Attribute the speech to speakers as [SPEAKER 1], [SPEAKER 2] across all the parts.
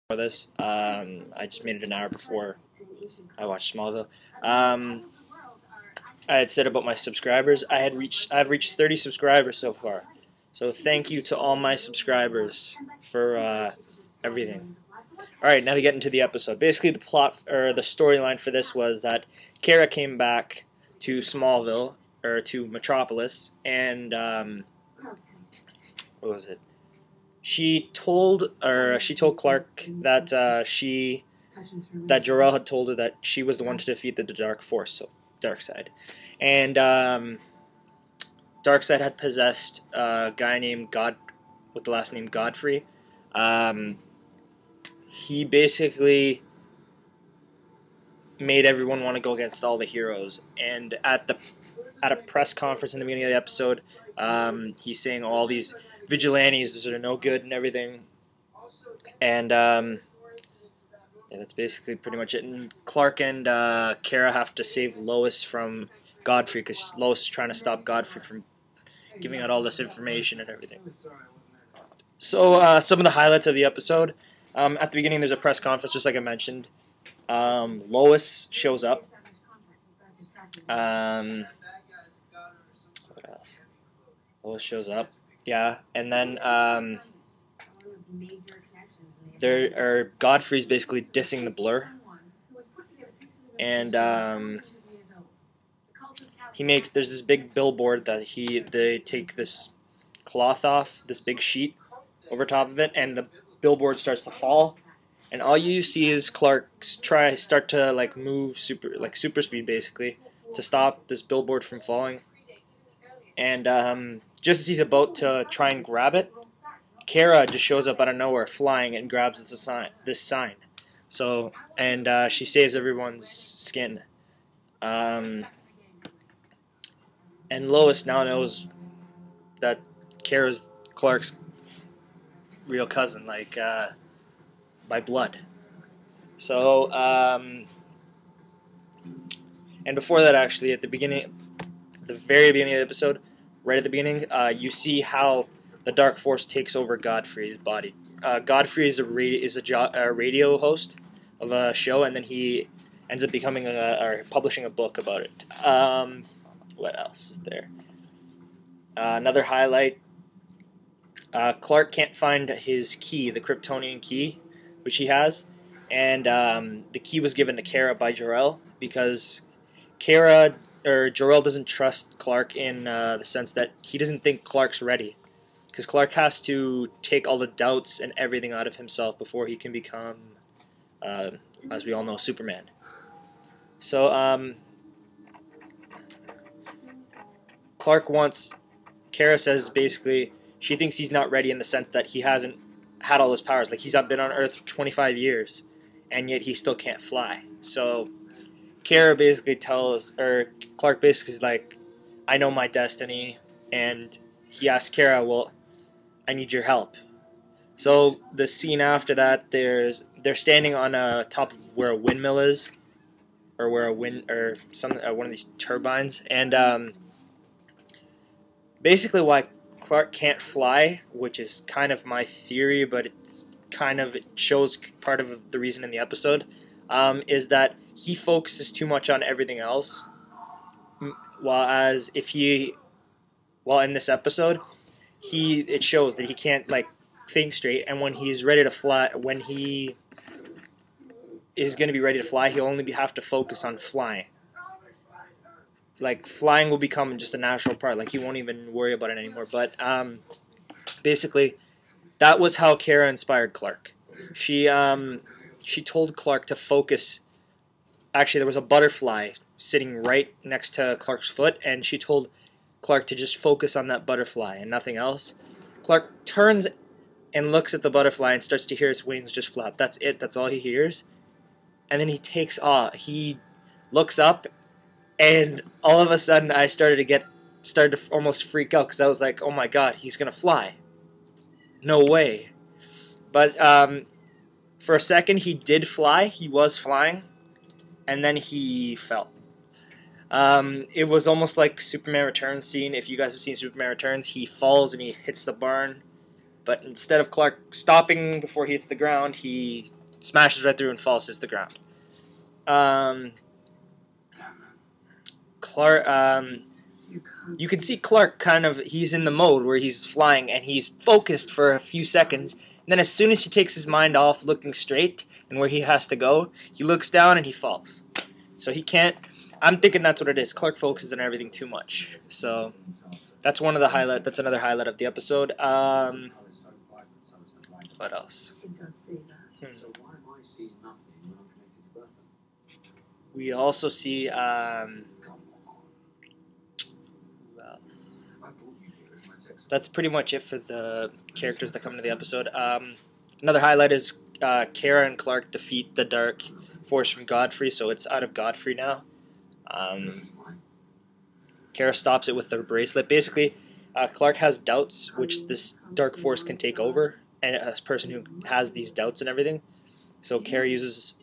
[SPEAKER 1] For this. I just made it an hour before I watched Smallville. I had said about my subscribers. I've reached 30 subscribers so far. So thank you to all my subscribers for everything. All right, now to get into the episode. Basically, the plot or the storyline for this was that Kara came back to Smallville or to Metropolis, and what was it? She told Clark that that Jor-El had told her that she was the one to defeat the Dark Force, so Darkseid, and Darkseid had possessed a guy named with the last name Godfrey. He basically made everyone want to go against all the heroes, and at a press conference in the beginning of the episode, he's saying all these vigilantes are no good and everything, and yeah, that's basically pretty much it. And Clark and Kara have to save Lois from Godfrey because Lois is trying to stop Godfrey from giving out all this information and everything. So some of the highlights of the episode. At the beginning, there's a press conference, just like I mentioned. Lois shows up. What else? Lois shows up. Yeah, and then Godfrey's basically dissing the Blur, and there's this big billboard that they take this cloth off, this big sheet over top of it, and the billboard starts to fall, and all you see is Clark start to move super speed basically to stop this billboard from falling, and just as he's about to try and grab it, Kara just shows up out of nowhere flying and grabs this sign. So, and she saves everyone's skin. And Lois now knows that Kara's Clark's real cousin, by blood. So, and before that, actually, at the very beginning of the episode, right at the beginning, you see how the Dark Force takes over Godfrey's body. Godfrey is a radio host of a show, and then he ends up becoming or publishing a book about it. What else is there? Another highlight. Clark can't find his key, the Kryptonian key, which he has, and the key was given to Kara by Jor-El because Jor-El doesn't trust Clark in the sense that he doesn't think Clark's ready, because Clark has to take all the doubts and everything out of himself before he can become, as we all know, Superman. So Kara says basically she thinks he's not ready in the sense that he hasn't had all his powers. Like, he's been on Earth for 25 years, and yet he still can't fly. So Clark basically is like, I know my destiny, and he asks Kara, well, I need your help. So the scene after that, they're standing on top of where a windmill is, or where one of these turbines, and basically why Clark can't fly, which is kind of my theory, but it shows part of the reason in the episode, is that he focuses too much on everything else, while in this episode, it shows that he can't think straight, and when he's ready to fly, when he is going to be ready to fly, he'll only have to focus on flying. Flying will become just a natural part. He won't even worry about it anymore. But basically, that was how Kara inspired Clark. She told Clark to focus. Actually, there was a butterfly sitting right next to Clark's foot, and she told Clark to just focus on that butterfly and nothing else. Clark turns and looks at the butterfly and starts to hear its wings just flap. That's it. That's all he hears. And then he takes off. He looks up, and all of a sudden I started to almost freak out, because I was like, oh my god, he's going to fly. No way. But for a second he did fly. He was flying. And then he fell. It was almost like Superman Returns scene. If you guys have seen Superman Returns, he falls and he hits the barn. but instead of Clark stopping before he hits the ground, he smashes right through and falls hits the ground. You can see Clark kind of, he's in the mode where he's flying and he's focused for a few seconds, and then as soon as he takes his mind off looking straight and where he has to go, he looks down and he falls. So he can't, I'm thinking that's what it is. Clark focuses on everything too much. So that's one of the highlight, that's another highlight of the episode. What else? We also see, that's pretty much it for the characters that come into the episode. Another highlight is Kara and Clark defeat the Dark Force from Godfrey, so it's out of Godfrey now. Kara stops it with the bracelet. Basically, Clark has doubts, which this Dark Force can take over, and a person who has these doubts and everything. So Kara uses,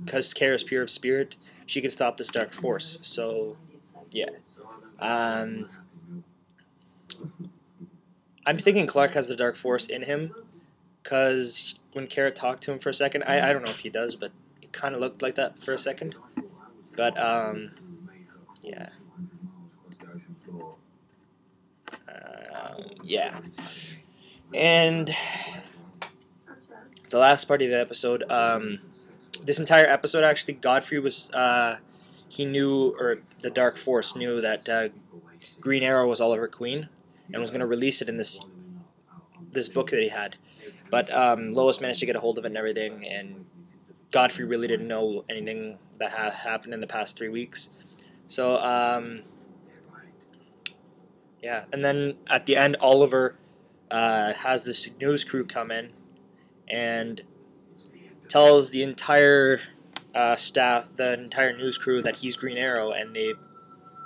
[SPEAKER 1] because Kara is pure of spirit, she can stop this Dark Force. So, yeah. I'm thinking Clark has the Dark Force in him, because when Kara talked to him for a second, I don't know if he does, but it kind of looked like that for a second. But, yeah. Yeah. And the last part of the episode, this entire episode, actually, Godfrey was, he knew, or the Dark Force knew that Green Arrow was Oliver Queen, and was going to release it in this book that he had. But Lois managed to get a hold of it and everything, and Godfrey really didn't know anything that had happened in the past 3 weeks. So, yeah. And then at the end, Oliver has this news crew come in and tells the entire staff, the entire news crew, that he's Green Arrow, and they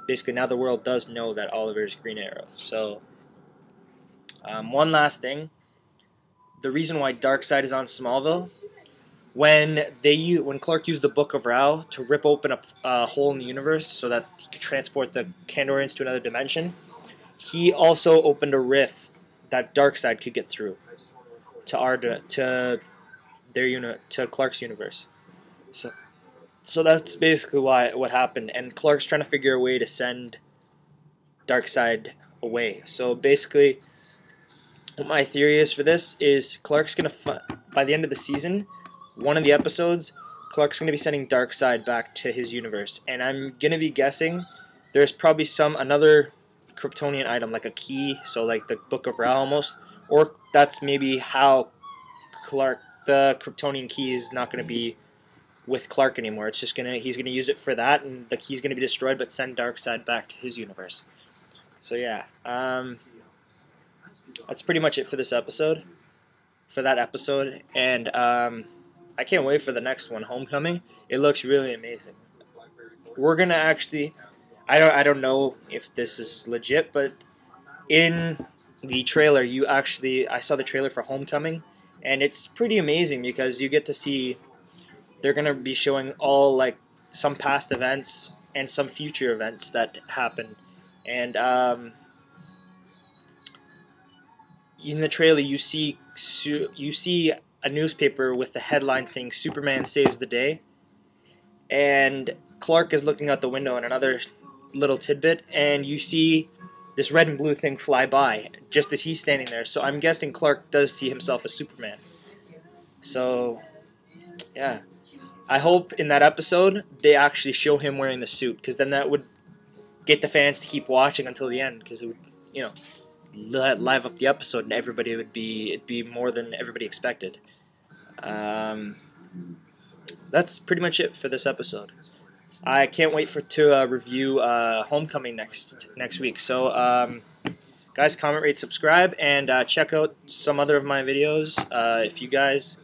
[SPEAKER 1] basically, now the world does know that Oliver is Green Arrow. So, one last thing. The reason why Darkseid is on Smallville, when Clark used the Book of Ra to rip open a hole in the universe so that he could transport the Kandorians to another dimension, he also opened a rift that Darkseid could get through to Clark's universe. So that's basically what happened, and Clark's trying to figure a way to send Darkseid away. So basically, what my theory is for this is Clark's gonna by the end of the season, one of the episodes, Clark's gonna be sending Darkseid back to his universe, and I'm gonna be guessing there's probably another Kryptonian item, like a key, so like the Book of Ra almost, or that's maybe how the Kryptonian key is not gonna be with Clark anymore. It's just he's gonna use it for that, and the key's gonna be destroyed, but send Darkseid back to his universe. So yeah, that's pretty much it for this episode, and I can't wait for the next one, Homecoming. It looks really amazing. We're gonna actually, I don't know if this is legit, but in the trailer, I saw the trailer for Homecoming, and it's pretty amazing because you get to see. They're going to be showing all, like, some past events and some future events that happen. And in the trailer, you see a newspaper with the headline saying Superman saves the day. And Clark is looking out the window in another little tidbit, and you see this red and blue thing fly by just as he's standing there. So I'm guessing Clark does see himself as Superman. So, yeah. I hope in that episode they actually show him wearing the suit, because then that would get the fans to keep watching until the end, because it would, you know, live up the episode, and it'd be more than everybody expected. That's pretty much it for this episode. I can't wait to review Homecoming next week. So, guys, comment, rate, subscribe, and check out some other of my videos. If you guys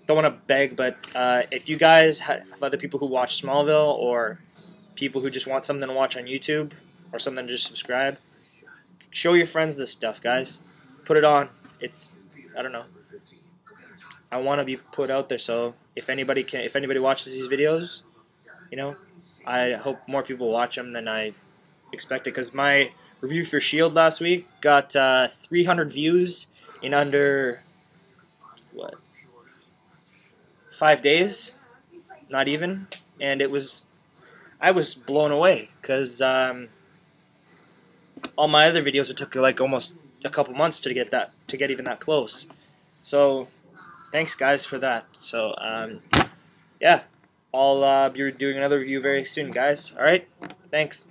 [SPEAKER 1] don't want to beg, but if you guys have other people who watch Smallville, or people who just want something to watch on YouTube, or something to just subscribe, show your friends this stuff, guys. Put it on. I don't know. I want to be put out there, so if anybody watches these videos, you know, I hope more people watch them than I expected, because my review for S.H.I.E.L.D. last week got 300 views in under what 5 days, not even, and I was blown away because all my other videos it took like almost a couple months to get even that close. So thanks guys for that. So yeah, I'll be doing another review very soon, guys. All right, thanks.